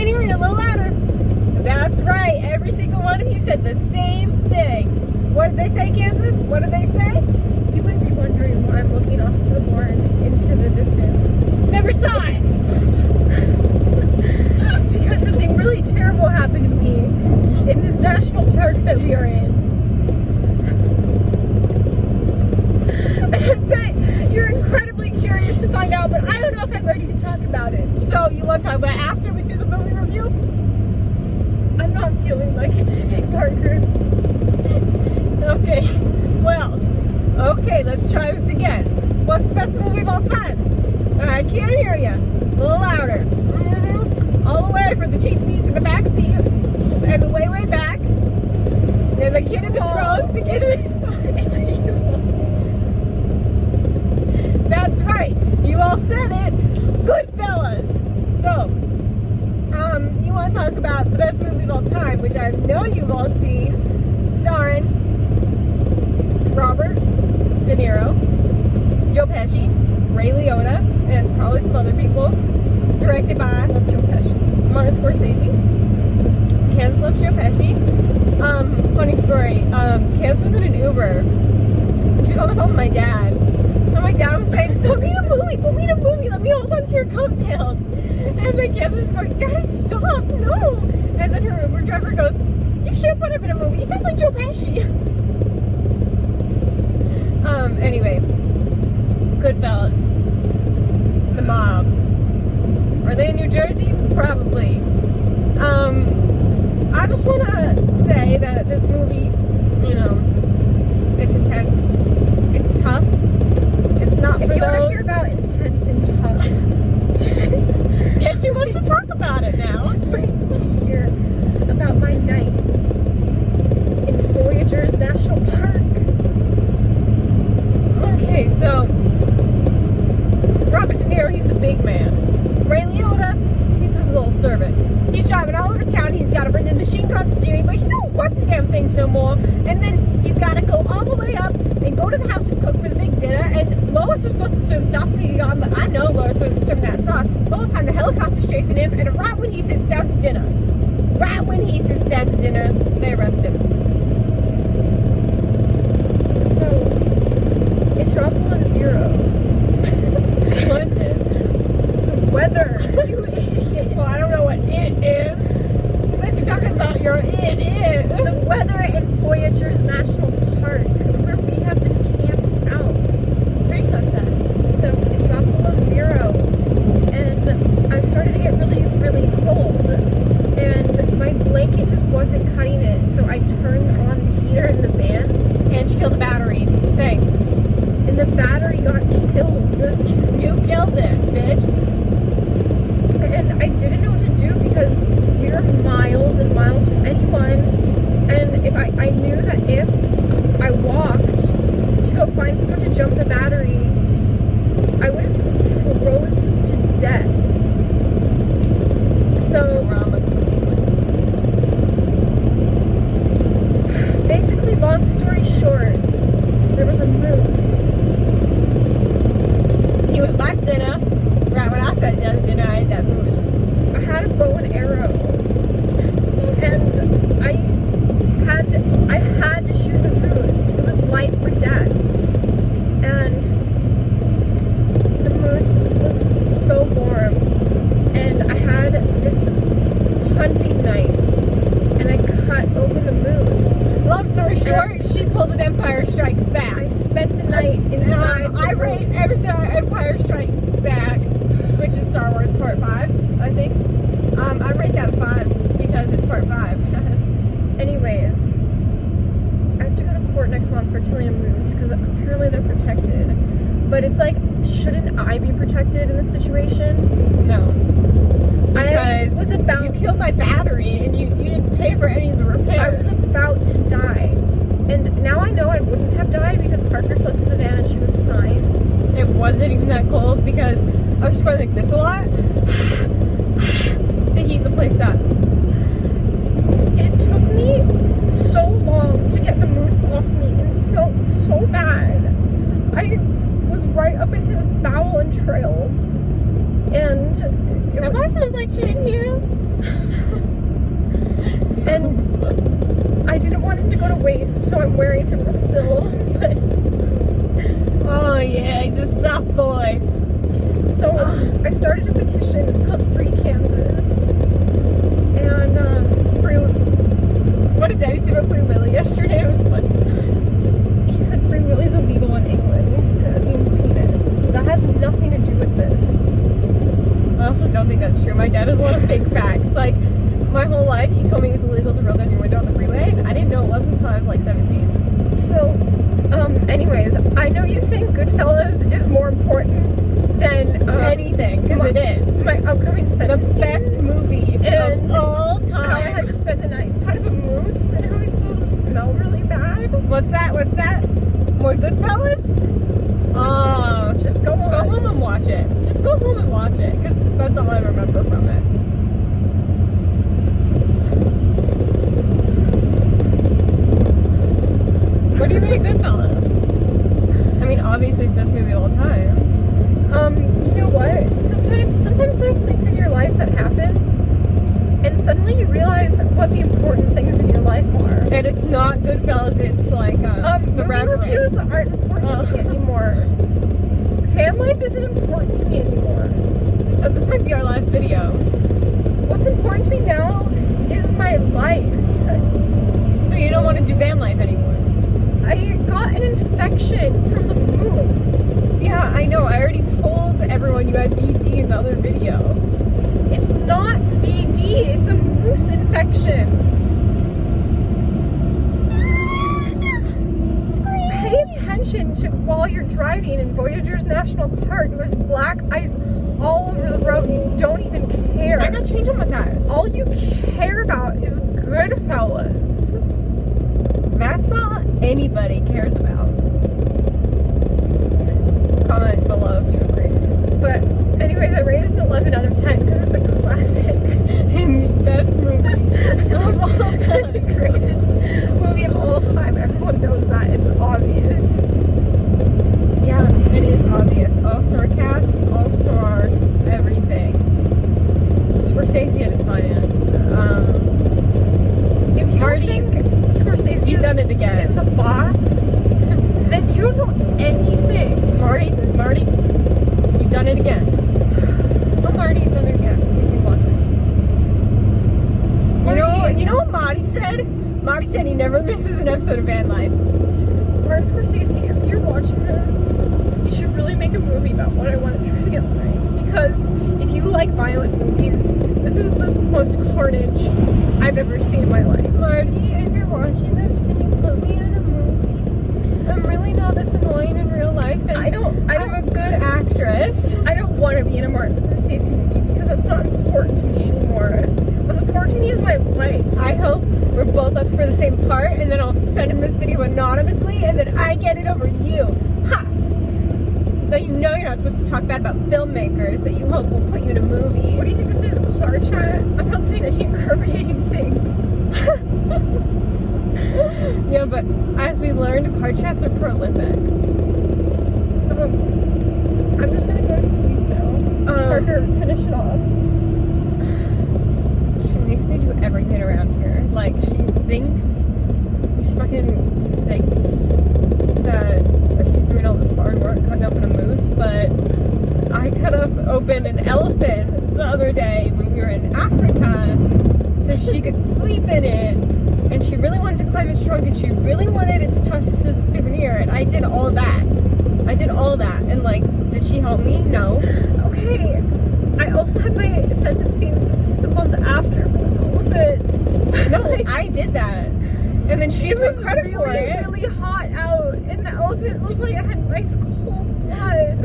can't hear you, a little louder. That's right, every single one of you said the same thing. What did they say, Kansas? What did they say? You might be wondering why I'm looking off the barn into the distance. Never saw it. It's because something really terrible happened to me in this national park that we are in. And I bet you're incredibly curious to find out, but I don't know if I'm ready to talk about it. So you want to talk about after we do the movie review? I'm not feeling like it today, Parker. Okay, well, okay, let's try this again. What's the best movie of all time? I can't hear you. A little louder. All the way from the cheap seat to the back seat. And the way, way back. There's a kid in the trunk. The kid It's a U-Haul. That's right. You all said it. Goodfellas. So, you want to talk about the best movie of all time, which I know you've all seen, starring Robert De Niro, Joe Pesci, Ray Liotta, and probably some other people. Directed by Joe Pesci. Martin Scorsese. Kansas loves Joe Pesci. Funny story. Kansas was in an Uber. She was on the phone with my dad. And my dad was saying, put me in a movie, let me hold on to your coattails. And then Kansas is going, Daddy, stop, no. And then her Uber driver goes, you should put him in a movie. He sounds like Joe Pesci. Anyway. Goodfellas. The Mob. Are they in New Jersey? Probably. I just want to say that this movie, you know, it's intense. It's tough. It's not for If you want to those. hear about intense and tough, Yeah, she wants to talk about it now. just wait to hear about my night in Voyageurs National Park. Okay, so Robert De Niro, he's the big man. Ray Liotta, he's his little servant. He's driving all over town. He's got to bring the machine guns to Jimmy, but he don't work the damn things no more. And then he's got to go all the way up and go to the house and cook for the big dinner. And Lois was supposed to serve the sauce when he got him, but I know Lois wasn't serving that sauce. The whole time the helicopter's chasing him, and right when he sits down to dinner, they arrest him. So, it dropped below zero. What it did. The weather. You idiot. Well, I don't know what it is. Unless you're talking about your it is. The weather in Voyageurs National Park, where we have been camped out. Pre-sunset. So it dropped below zero, and I started to get really, really cold, and my blanket just wasn't cutting it, so I turned on the heater in the van, And she killed the battery. Thanks. and the battery got killed, You killed it, bitch. and I didn't know what to do because we were miles and miles from anyone, and if I knew that if I walked to go find someone to jump the battery, I would have froze to death. So Drama queen. basically, long story short, there was a moose. He was back dinner. Right when I said dinner, I ate that moose. I had a bow and arrow, and I had to shoot the moose. It was life or death, and the moose was so warm, and I had this hunting knife, and I cut open the moose. Long story short, she pulled an Empire Strikes Back. I spent the night inside. I rate Empire Strikes Back, which is Star Wars Part 5, I think. I rate that 5 because it's Part 5. Anyways, I have to go to court next month for killing a moose because apparently they're protected. But it's like, shouldn't I be protected in this situation? No. I Because was about you killed my battery and you didn't pay for any of the I repairs. was about to die. And now I know I wouldn't have died because Parker slept in the van and she was fine. It wasn't even that cold because I was just going like this a lot to heat the place up. It took me so long to get the moose off me and it smelled so bad. I was right up into the bowel entrails. And Somebody smells like shit in here. and I didn't want him to go to waste, so I'm wearing him still. But Oh yeah, he's a soft boy. so I started a petition. It's called Free Kansas. And free. What did Daddy say about Free Willy yesterday? It was funny. He said Free Willy's illegal in England. It means penis. But that has nothing to do with this. I also don't think that's true. My dad has a lot of fake facts. Like, my whole life, he told me it was illegal to roll down your window on the freeway. I didn't know it was until I was like 17. So, anyways, I know you think Goodfellas is more important than Anything, because it is. my upcoming The sentencing. best movie And of all How I had time. to spend the night inside of a moose, and how I still smell really bad. What's that? More Goodfellas? Oh, Just go on. go home and watch it. Just go home and watch it, because that's all I remember from it. What do you rate Goodfellas? I mean, obviously it's the best movie of all time. You know what? Sometimes there's things in your life that happen, and suddenly you realize what the important things in your life are. And it's not Goodfellas, it's like the Movie Reverend. reviews aren't important to me anymore. Fan life isn't important to me anymore. So this might be our last video. What's important to me now is my life. So you don't want to do van life anymore? I got an infection from the moose. Yeah, I know. I already told everyone you had VD in the other video. It's not VD, it's a moose infection. Pay attention to while you're driving in Voyageurs National Park. There's black ice all over the road and you don't even care. I got change on my tires. All you care about is Goodfellas. That's all anybody cares about. Comment below if you agree. But anyways, I rated an 11 out of 10 because it's a classic. In the best movie of all It's time. the greatest movie of all time. Everyone knows that. It's obvious. Yeah, it is obvious. All-star cast, all-star everything. Scorsese at his finest. If you Marty, think Scorsese You've done it is again. the boss, then you don't know anything. Marty, you've done it again. Oh, Marty's done it again. He's watching. You know what Marty said? Marty said he never misses an episode of Van Life. Martin Scorsese, if you're watching this, you should really make a movie about what I went through the other night. Because if you like violent movies, this is the most carnage I've ever seen in my life. Marty, if you're watching this, can you put me in a movie? I'm really not this annoying in real life, and I'm a good actress. I don't want to be in a Martin Scorsese movie because that's not important to me anymore. What's important to me is my life. I hope we're both up for the same part, and then I'll send him this video anonymously, and then I get it over you. Ha! Though you know you're not supposed to talk bad about filmmakers that you hope will put you in a movie. What do you think this is, car chat? I'm not saying any incriminating things. Yeah, but as we learned, car chats are prolific. I'm just gonna go to sleep now. Parker, finish it off. She makes me do everything around here. Like, she fucking thinks that she's doing all this hard work cutting up a moose, but I cut up open an elephant the other day when we were in Africa so she could sleep in it, and she really wanted to climb its trunk, and she really wanted its tusks as a souvenir, and I did all that. And like, did she help me? No. Okay, I also had my sentencing the month after for the elephant. No, I did that. And then she It took was credit for really, it. really hot out, and the elephant looked like it had nice cold blood.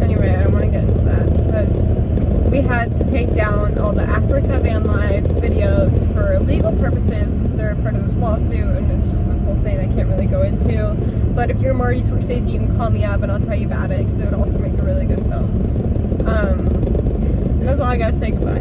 Anyway, I don't want to get into that because we had to take down all the Africa Van Life videos for legal purposes because they're a part of this lawsuit, and it's just this whole thing I can't really go into. But if you're Marty Scorsese, you can call me up and I'll tell you about it because it would also make a really good film. That's all I gotta say. Goodbye.